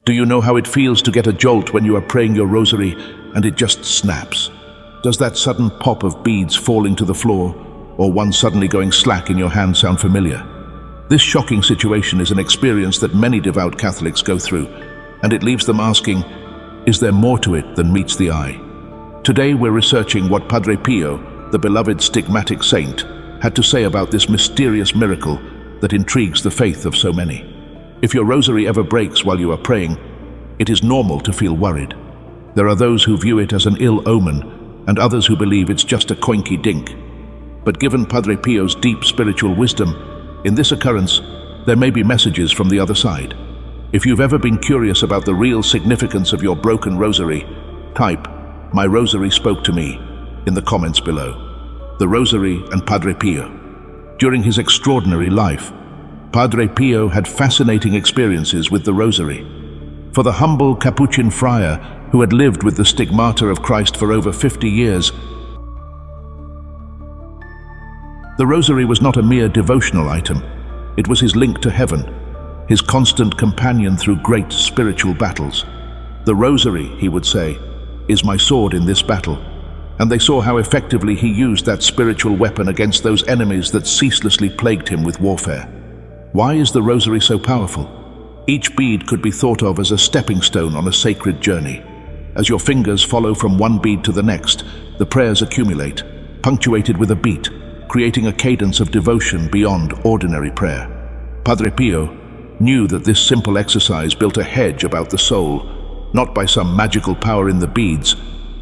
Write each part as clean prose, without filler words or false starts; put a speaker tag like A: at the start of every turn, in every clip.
A: Do you know how it feels to get a jolt when you are praying your rosary and it just snaps? Does that sudden pop of beads falling to the floor or one suddenly going slack in your hand sound familiar? This shocking situation is an experience that many devout Catholics go through, and it leaves them asking, is there more to it than meets the eye? Today we're researching what Padre Pio, the beloved stigmatic saint, had to say about this mysterious miracle that intrigues the faith of so many. If your rosary ever breaks while you are praying, it is normal to feel worried. There are those who view it as an ill omen, and others who believe it's just a coinky dink. But given Padre Pio's deep spiritual wisdom, in this occurrence, there may be messages from the other side. If you've ever been curious about the real significance of your broken rosary, type, "My rosary spoke to me," in the comments below. The Rosary and Padre Pio. During his extraordinary life, Padre Pio had fascinating experiences with the rosary. For the humble Capuchin friar who had lived with the stigmata of Christ for over 50 years, the rosary was not a mere devotional item. It was his link to heaven, his constant companion through great spiritual battles. The rosary, he would say, is my sword in this battle. And they saw how effectively he used that spiritual weapon against those enemies that ceaselessly plagued him with warfare. Why is the rosary so powerful? Each bead could be thought of as a stepping stone on a sacred journey. As your fingers follow from one bead to the next, the prayers accumulate, punctuated with a beat, creating a cadence of devotion beyond ordinary prayer. Padre Pio knew that this simple exercise built a hedge about the soul, not by some magical power in the beads,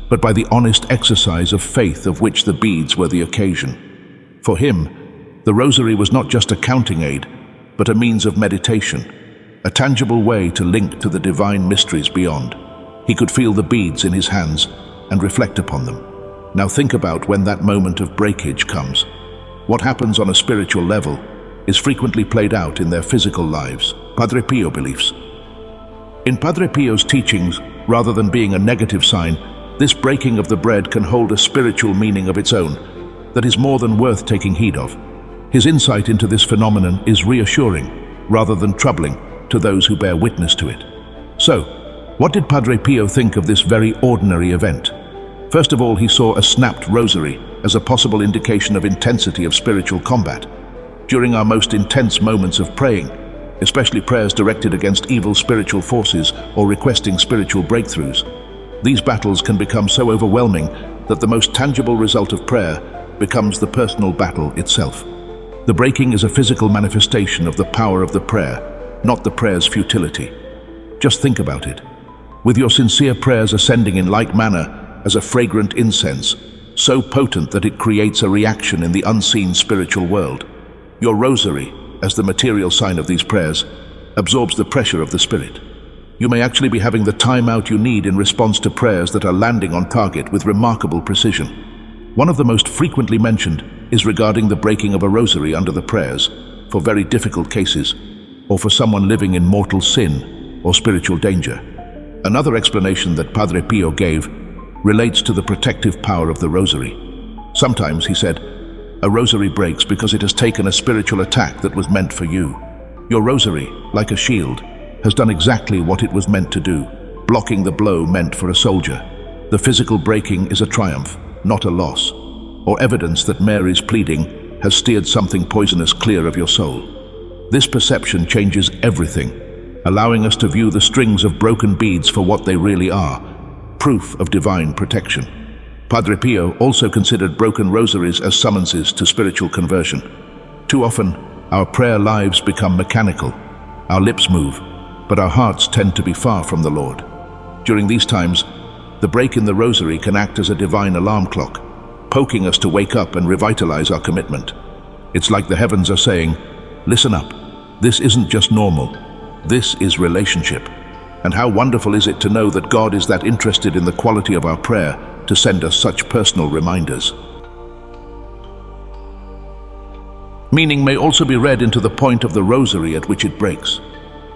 A: but by the honest exercise of faith of which the beads were the occasion. For him, the rosary was not just a counting aid, but a means of meditation, a tangible way to link to the divine mysteries beyond. He could feel the beads in his hands and reflect upon them. Now think about when that moment of breakage comes. What happens on a spiritual level is frequently played out in their physical lives. Padre Pio beliefs. In Padre Pio's teachings, rather than being a negative sign, this breaking of the bread can hold a spiritual meaning of its own that is more than worth taking heed of. His insight into this phenomenon is reassuring, rather than troubling, to those who bear witness to it. So, what did Padre Pio think of this very ordinary event? First of all, he saw a snapped rosary as a possible indication of intensity of spiritual combat. During our most intense moments of praying, especially prayers directed against evil spiritual forces or requesting spiritual breakthroughs, these battles can become so overwhelming that the most tangible result of prayer becomes the personal battle itself. The breaking is a physical manifestation of the power of the prayer, not the prayer's futility. Just think about it. With your sincere prayers ascending in like manner as a fragrant incense, so potent that it creates a reaction in the unseen spiritual world, your rosary, as the material sign of these prayers, absorbs the pressure of the Spirit. You may actually be having the time out you need in response to prayers that are landing on target with remarkable precision. One of the most frequently mentioned is regarding the breaking of a rosary under the prayers for very difficult cases, or for someone living in mortal sin or spiritual danger. Another explanation that Padre Pio gave relates to the protective power of the rosary. Sometimes, he said, a rosary breaks because it has taken a spiritual attack that was meant for you. Your rosary, like a shield, has done exactly what it was meant to do, blocking the blow meant for a soldier. The physical breaking is a triumph, not a loss, or evidence that Mary's pleading has steered something poisonous clear of your soul. This perception changes everything, allowing us to view the strings of broken beads for what they really are, proof of divine protection. Padre Pio also considered broken rosaries as summonses to spiritual conversion. Too often, our prayer lives become mechanical. Our lips move, but our hearts tend to be far from the Lord. During these times, the break in the rosary can act as a divine alarm clock, poking us to wake up and revitalize our commitment. It's like the heavens are saying, listen up, this isn't just normal, this is relationship. And how wonderful is it to know that God is that interested in the quality of our prayer to send us such personal reminders. Meaning may also be read into the point of the rosary at which it breaks.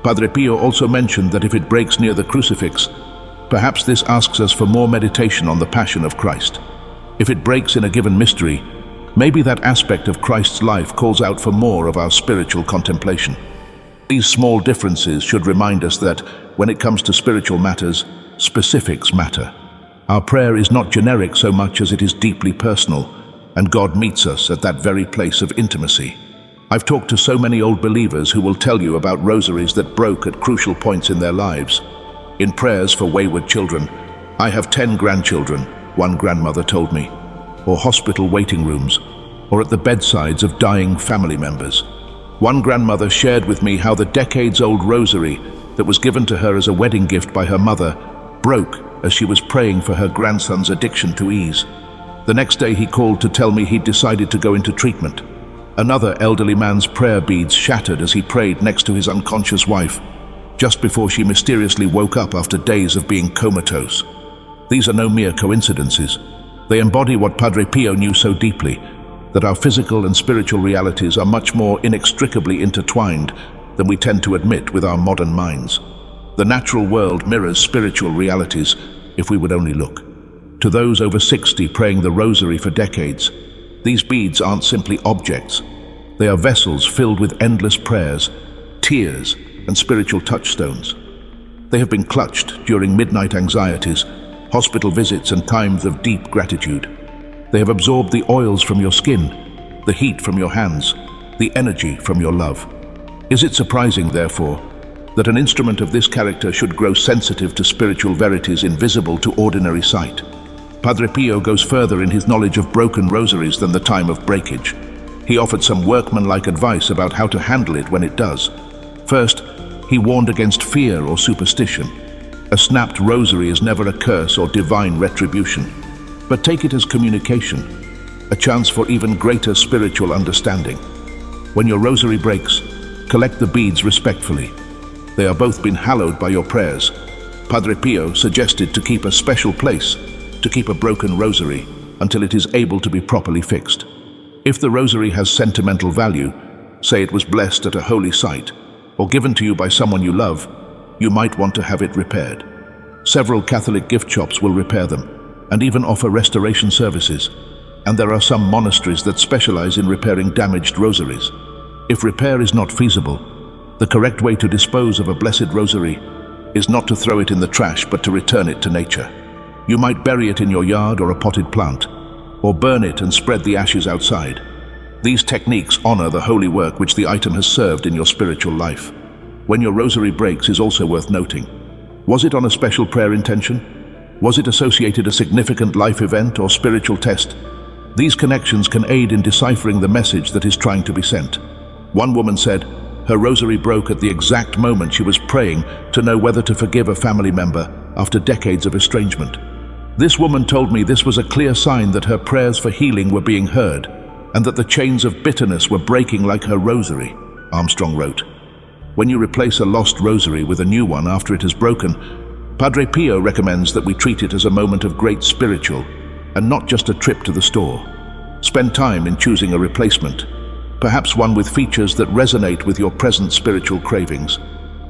A: Padre Pio also mentioned that if it breaks near the crucifix, perhaps this asks us for more meditation on the Passion of Christ. If it breaks in a given mystery, maybe that aspect of Christ's life calls out for more of our spiritual contemplation. These small differences should remind us that when it comes to spiritual matters, specifics matter. Our prayer is not generic so much as it is deeply personal, and God meets us at that very place of intimacy. I've talked to so many old believers who will tell you about rosaries that broke at crucial points in their lives. In prayers for wayward children, I have 10 grandchildren, one grandmother told me, or hospital waiting rooms, or at the bedsides of dying family members. One grandmother shared with me how the decades-old rosary that was given to her as a wedding gift by her mother broke as she was praying for her grandson's addiction to ease. The next day he called to tell me he'd decided to go into treatment. Another elderly man's prayer beads shattered as he prayed next to his unconscious wife, just before she mysteriously woke up after days of being comatose. These are no mere coincidences. They embody what Padre Pio knew so deeply, that our physical and spiritual realities are much more inextricably intertwined than we tend to admit with our modern minds. The natural world mirrors spiritual realities if we would only look. To those over 60 praying the rosary for decades, these beads aren't simply objects. They are vessels filled with endless prayers, tears, and spiritual touchstones. They have been clutched during midnight anxieties, hospital visits, and times of deep gratitude. They have absorbed the oils from your skin, the heat from your hands, the energy from your love. Is it surprising, therefore, that an instrument of this character should grow sensitive to spiritual verities invisible to ordinary sight? Padre Pio goes further in his knowledge of broken rosaries than the time of breakage. He offered some workmanlike advice about how to handle it when it does. First, he warned against fear or superstition. A snapped rosary is never a curse or divine retribution, but take it as communication, a chance for even greater spiritual understanding. When your rosary breaks, collect the beads respectfully. They are both been hallowed by your prayers. Padre Pio suggested to keep a special place to keep a broken rosary until it is able to be properly fixed. If the rosary has sentimental value, say it was blessed at a holy site, or given to you by someone you love, you might want to have it repaired. Several Catholic gift shops will repair them, and even offer restoration services, and there are some monasteries that specialize in repairing damaged rosaries. If repair is not feasible, the correct way to dispose of a blessed rosary is not to throw it in the trash, but to return it to nature. You might bury it in your yard or a potted plant, or burn it and spread the ashes outside. These techniques honor the holy work which the item has served in your spiritual life. When your rosary breaks is also worth noting. Was it on a special prayer intention? Was it associated a significant life event or spiritual test? These connections can aid in deciphering the message that is trying to be sent. One woman said her rosary broke at the exact moment she was praying to know whether to forgive a family member after decades of estrangement. This woman told me this was a clear sign that her prayers for healing were being heard, and that the chains of bitterness were breaking like her rosary, Armstrong wrote. When you replace a lost rosary with a new one after it has broken, Padre Pio recommends that we treat it as a moment of great spiritual, and not just a trip to the store. Spend time in choosing a replacement, perhaps one with features that resonate with your present spiritual cravings.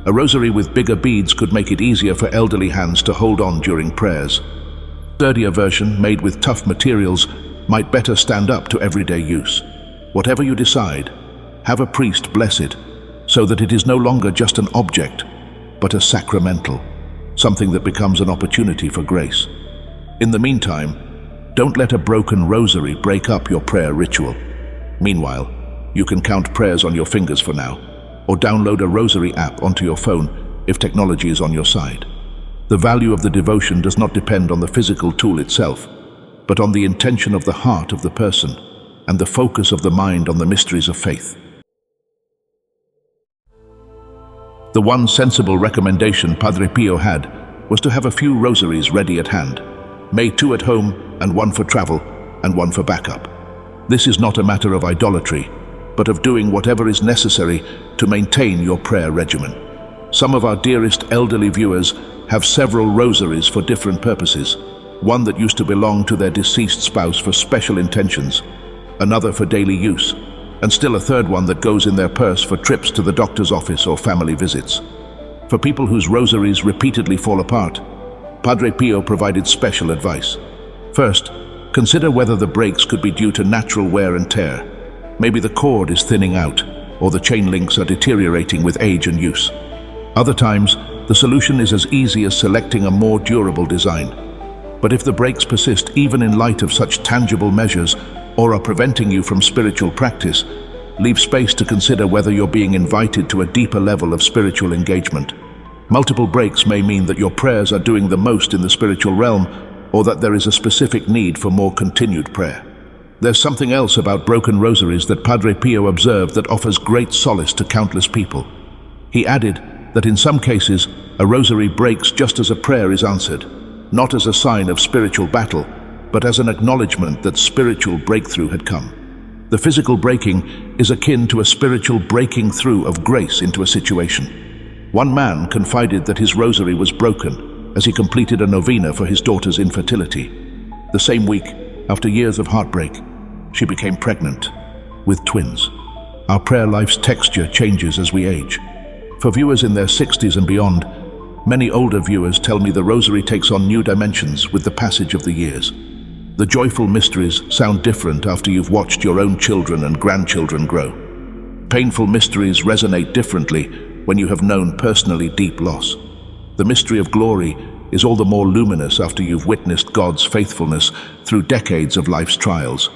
A: A rosary with bigger beads could make it easier for elderly hands to hold on during prayers. A sturdier version, made with tough materials, might better stand up to everyday use. Whatever you decide, have a priest bless it, so that it is no longer just an object, but a sacramental, something that becomes an opportunity for grace. In the meantime, don't let a broken rosary break up your prayer ritual. Meanwhile, you can count prayers on your fingers for now, or download a rosary app onto your phone if technology is on your side. The value of the devotion does not depend on the physical tool itself, but on the intention of the heart of the person and the focus of the mind on the mysteries of faith. The one sensible recommendation Padre Pio had was to have a few rosaries ready at hand, made 2 at home and 1 for travel and 1 for backup. This is not a matter of idolatry, but of doing whatever is necessary to maintain your prayer regimen. Some of our dearest elderly viewers have several rosaries for different purposes, one that used to belong to their deceased spouse for special intentions, another for daily use, and still a third one that goes in their purse for trips to the doctor's office or family visits. For people whose rosaries repeatedly fall apart, Padre Pio provided special advice. First, consider whether the breaks could be due to natural wear and tear. Maybe the cord is thinning out, or the chain links are deteriorating with age and use. Other times, the solution is as easy as selecting a more durable design. But if the breaks persist even in light of such tangible measures or are preventing you from spiritual practice, leave space to consider whether you're being invited to a deeper level of spiritual engagement. Multiple breaks may mean that your prayers are doing the most in the spiritual realm, or that there is a specific need for more continued prayer. There's something else about broken rosaries that Padre Pio observed that offers great solace to countless people. He added that in some cases, a rosary breaks just as a prayer is answered, not as a sign of spiritual battle, but as an acknowledgement that spiritual breakthrough had come. The physical breaking is akin to a spiritual breaking through of grace into a situation. One man confided that his rosary was broken as he completed a novena for his daughter's infertility. The same week, after years of heartbreak, she became pregnant with twins. Our prayer life's texture changes as we age. For viewers in their 60s and beyond, many older viewers tell me the rosary takes on new dimensions with the passage of the years. The joyful mysteries sound different after you've watched your own children and grandchildren grow. Painful mysteries resonate differently when you have known personally deep loss. The mystery of glory is all the more luminous after you've witnessed God's faithfulness through decades of life's trials.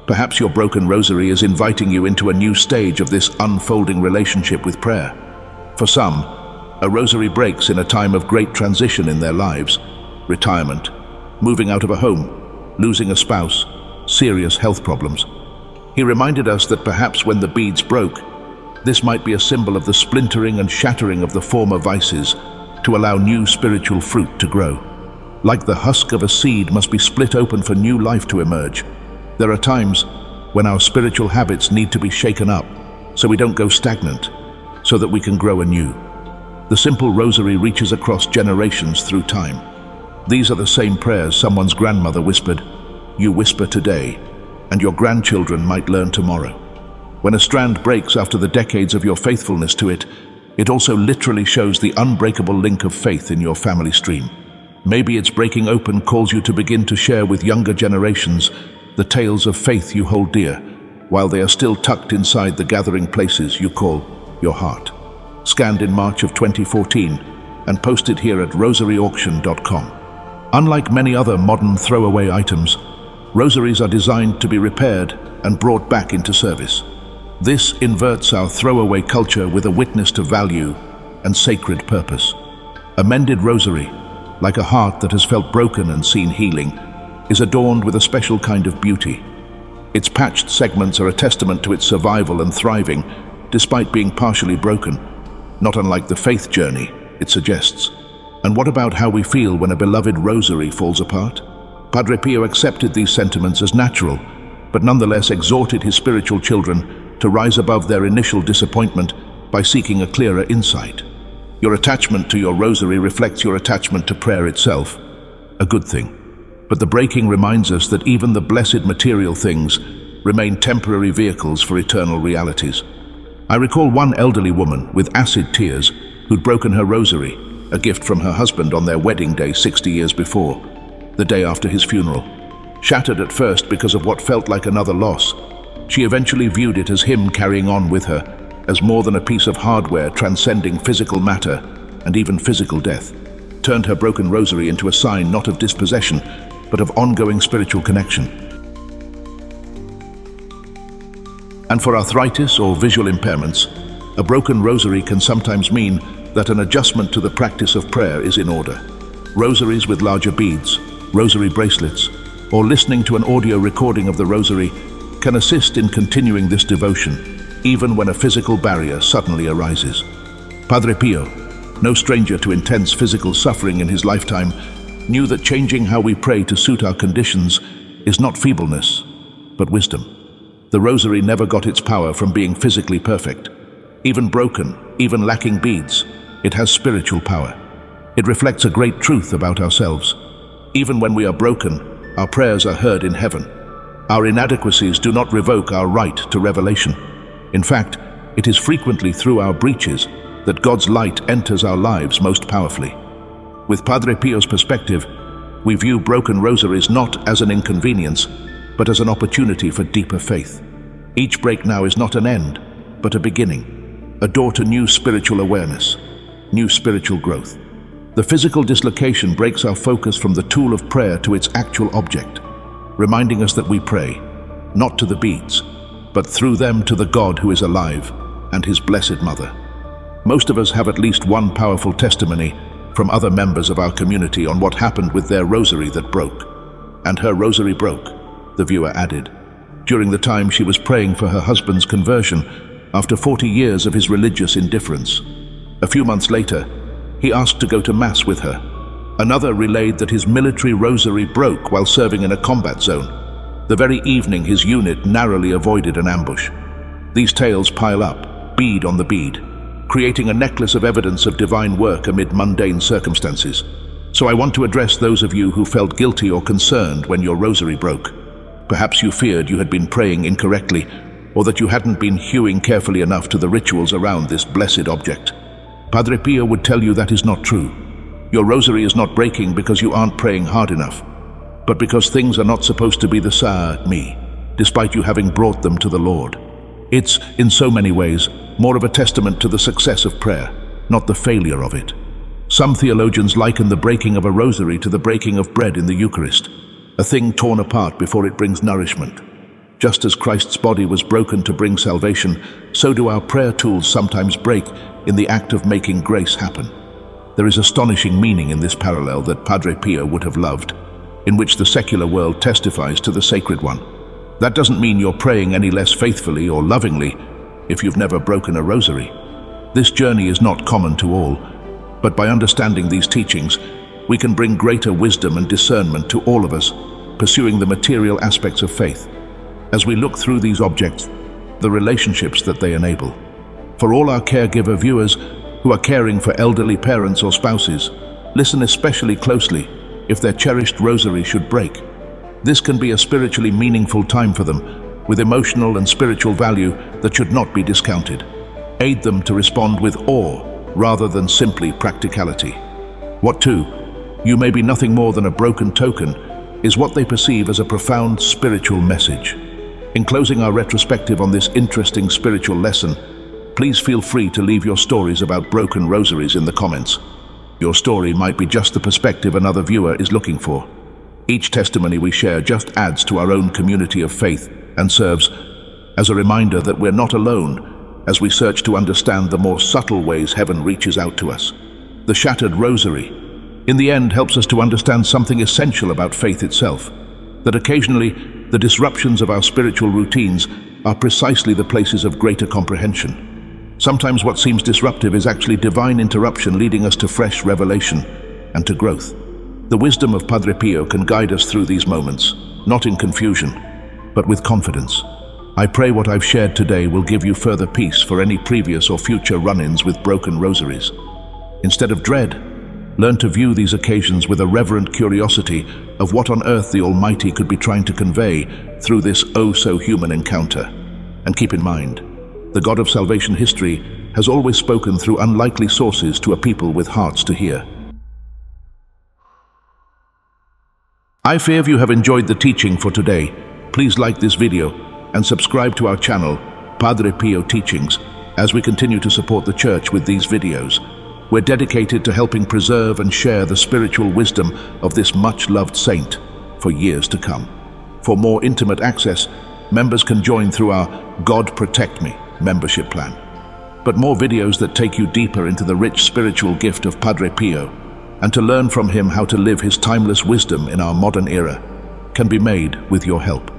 A: Perhaps your broken rosary is inviting you into a new stage of this unfolding relationship with prayer. For some, a rosary breaks in a time of great transition in their lives: retirement, moving out of a home, losing a spouse, serious health problems. He reminded us that perhaps when the beads broke, this might be a symbol of the splintering and shattering of the former vices to allow new spiritual fruit to grow. Like the husk of a seed must be split open for new life to emerge, there are times when our spiritual habits need to be shaken up so we don't go stagnant, so that we can grow anew. The simple rosary reaches across generations through time. These are the same prayers someone's grandmother whispered, you whisper today, and your grandchildren might learn tomorrow. When a strand breaks after the decades of your faithfulness to it, it also literally shows the unbreakable link of faith in your family stream. Maybe its breaking open calls you to begin to share with younger generations the tales of faith you hold dear, while they are still tucked inside the gathering places you call your heart. Scanned in March of 2014 and posted here at rosaryauction.com. Unlike many other modern throwaway items, rosaries are designed to be repaired and brought back into service. This inverts our throwaway culture with a witness to value and sacred purpose. A mended rosary, like a heart that has felt broken and seen healing, is adorned with a special kind of beauty. Its patched segments are a testament to its survival and thriving, despite being partially broken, not unlike the faith journey it suggests. And what about how we feel when a beloved rosary falls apart? Padre Pio accepted these sentiments as natural, but nonetheless exhorted his spiritual children to rise above their initial disappointment by seeking a clearer insight. Your attachment to your rosary reflects your attachment to prayer itself, a good thing. But the breaking reminds us that even the blessed material things remain temporary vehicles for eternal realities. I recall one elderly woman with acid tears who'd broken her rosary, a gift from her husband on their wedding day 60 years before, the day after his funeral. Shattered at first because of what felt like another loss, she eventually viewed it as him carrying on with her, as more than a piece of hardware transcending physical matter and even physical death. Turned her broken rosary into a sign not of dispossession, but of ongoing spiritual connection. And for arthritis or visual impairments, a broken rosary can sometimes mean that an adjustment to the practice of prayer is in order. Rosaries with larger beads, rosary bracelets, or listening to an audio recording of the rosary can assist in continuing this devotion, even when a physical barrier suddenly arises. Padre Pio, no stranger to intense physical suffering in his lifetime, knew that changing how we pray to suit our conditions is not feebleness, but wisdom. The rosary never got its power from being physically perfect. Even broken, even lacking beads, it has spiritual power. It reflects a great truth about ourselves. Even when we are broken, our prayers are heard in heaven. Our inadequacies do not revoke our right to revelation. In fact, it is frequently through our breaches that God's light enters our lives most powerfully. With Padre Pio's perspective, we view broken rosaries not as an inconvenience, but as an opportunity for deeper faith. Each break now is not an end, but a beginning, a door to new spiritual awareness. new spiritual growth. The physical dislocation breaks our focus from the tool of prayer to its actual object, reminding us that we pray, not to the beads, but through them to the God who is alive and his blessed Mother. Most of us have at least one powerful testimony from other members of our community on what happened with their rosary that broke. And her rosary broke, the viewer added, during the time she was praying for her husband's conversion after 40 years of his religious indifference. A few months later, he asked to go to Mass with her. Another relayed that his military rosary broke while serving in a combat zone, the very evening his unit narrowly avoided an ambush. These tales pile up, bead on the bead, creating a necklace of evidence of divine work amid mundane circumstances. So I want to address those of you who felt guilty or concerned when your rosary broke. Perhaps you feared you had been praying incorrectly, or that you hadn't been hewing carefully enough to the rituals around this blessed object. Padre Pio would tell you that is not true. Your rosary is not breaking because you aren't praying hard enough, but because things are not supposed to be the me, despite you having brought them to the Lord. It's, in so many ways, more of a testament to the success of prayer, not the failure of it. Some theologians liken the breaking of a rosary to the breaking of bread in the Eucharist, a thing torn apart before it brings nourishment. Just as Christ's body was broken to bring salvation, so do our prayer tools sometimes break in the act of making grace happen. There is astonishing meaning in this parallel that Padre Pio would have loved, in which the secular world testifies to the sacred one. That doesn't mean you're praying any less faithfully or lovingly if you've never broken a rosary. This journey is not common to all, but by understanding these teachings, we can bring greater wisdom and discernment to all of us pursuing the material aspects of faith. As we look through these objects, the relationships that they enable. For all our caregiver viewers who are caring for elderly parents or spouses, listen especially closely if their cherished rosary should break. This can be a spiritually meaningful time for them, with emotional and spiritual value that should not be discounted. Aid them to respond with awe rather than simply practicality. What too, you may be nothing more than a broken token, is what they perceive as a profound spiritual message. In closing our retrospective on this interesting spiritual lesson, please feel free to leave your stories about broken rosaries in the comments. Your story might be just the perspective another viewer is looking for. Each testimony we share just adds to our own community of faith and serves as a reminder that we're not alone as we search to understand the more subtle ways heaven reaches out to us. The shattered rosary, in the end, helps us to understand something essential about faith itself, that occasionally the disruptions of our spiritual routines are precisely the places of greater comprehension. Sometimes what seems disruptive is actually divine interruption leading us to fresh revelation and to growth. The wisdom of Padre Pio can guide us through these moments, not in confusion, but with confidence. I pray what I've shared today will give you further peace for any previous or future run-ins with broken rosaries. Instead of dread, learn to view these occasions with a reverent curiosity of what on earth the Almighty could be trying to convey through this oh-so-human encounter. And keep in mind, the God of salvation history has always spoken through unlikely sources to a people with hearts to hear. I fear you have enjoyed the teaching for today. Please like this video and subscribe to our channel, Padre Pio Teachings, as we continue to support the Church with these videos. We're dedicated to helping preserve and share the spiritual wisdom of this much-loved saint for years to come. For more intimate access, members can join through our God Protect Me membership plan. But more videos that take you deeper into the rich spiritual gift of Padre Pio and to learn from him how to live his timeless wisdom in our modern era can be made with your help.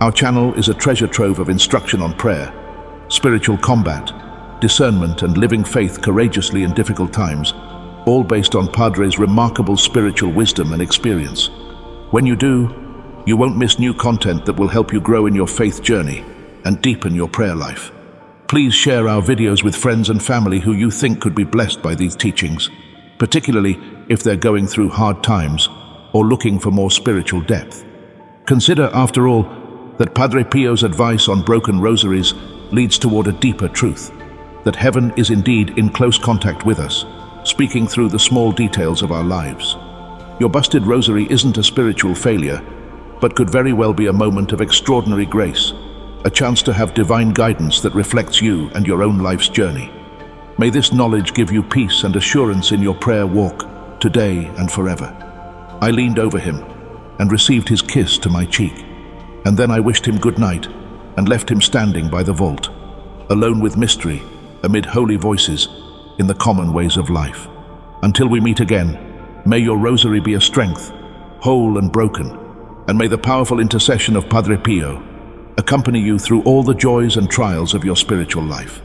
A: Our channel is a treasure trove of instruction on prayer, spiritual combat, discernment and living faith courageously in difficult times, all based on Padre's remarkable spiritual wisdom and experience. When you do, you won't miss new content that will help you grow in your faith journey and deepen your prayer life. Please share our videos with friends and family who you think could be blessed by these teachings, particularly if they're going through hard times or looking for more spiritual depth. Consider, after all, that Padre Pio's advice on broken rosaries leads toward a deeper truth, that heaven is indeed in close contact with us, speaking through the small details of our lives. Your busted rosary isn't a spiritual failure, but could very well be a moment of extraordinary grace, a chance to have divine guidance that reflects you and your own life's journey. May this knowledge give you peace and assurance in your prayer walk, today and forever. I leaned over him and received his kiss to my cheek, and then I wished him good night and left him standing by the vault, alone with mystery, amid holy voices, in the common ways of life. Until we meet again, may your rosary be a strength, whole and broken, and may the powerful intercession of Padre Pio accompany you through all the joys and trials of your spiritual life.